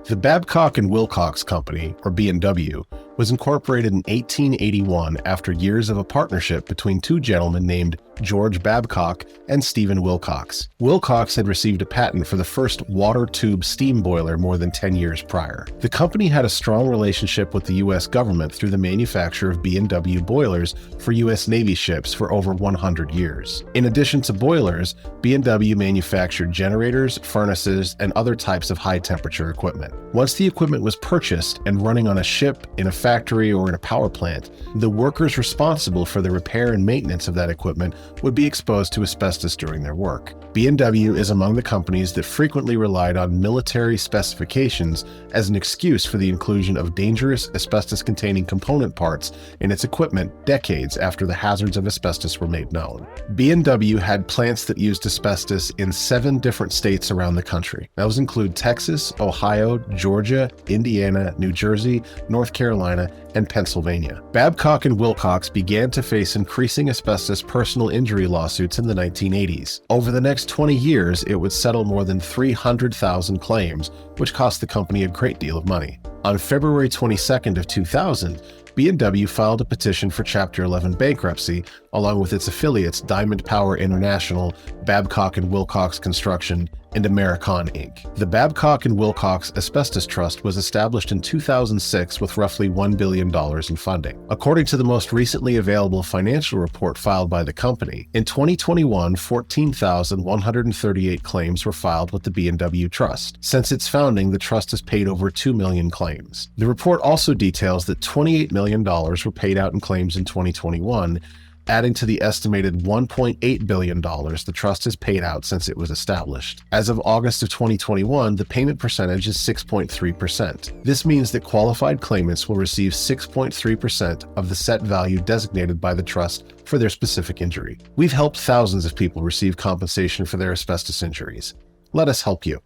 The Babcock and Wilcox Company, or B&W, was incorporated in 1881 after years of a partnership between two gentlemen named George Babcock and Stephen Wilcox. Wilcox had received a patent for the first water tube steam boiler more than 10 years prior. The company had a strong relationship with the U.S. government through the manufacture of B&W boilers for U.S. Navy ships for over 100 years. In addition to boilers, B&W manufactured generators, furnaces, and other types of high-temperature equipment. Once the equipment was purchased and running on a ship, in a factory, or in a power plant, the workers responsible for the repair and maintenance of that equipment would be exposed to asbestos during their work. B&W is among the companies that frequently relied on military specifications as an excuse for the inclusion of dangerous asbestos-containing component parts in its equipment decades after the hazards of asbestos were made known. B&W had plants that used asbestos in 7 different states around the country. Those include Texas, Ohio, Georgia, Indiana, New Jersey, North Carolina, and Pennsylvania. Babcock and Wilcox began to face increasing asbestos personal injury lawsuits in the 1980s. Over the next 20 years, it would settle more than 300,000 claims, which cost the company a great deal of money. On February 22nd of 2000, B&W filed a petition for Chapter 11 bankruptcy, along with its affiliates Diamond Power International, Babcock and Wilcox Construction, and Americon Inc. The Babcock and Wilcox Asbestos Trust was established in 2006 with roughly $1 billion in funding. According to the most recently available financial report filed by the company, in 2021, 14,138 claims were filed with the B&W Trust. Since its founding, the trust has paid over 2 million claims. The report also details that $28 million were paid out in claims in 2021, adding to the estimated $1.8 billion the trust has paid out since it was established. As of August of 2021, the payment percentage is 6.3%. This means that qualified claimants will receive 6.3% of the set value designated by the trust for their specific injury. We've helped thousands of people receive compensation for their asbestos injuries. Let us help you.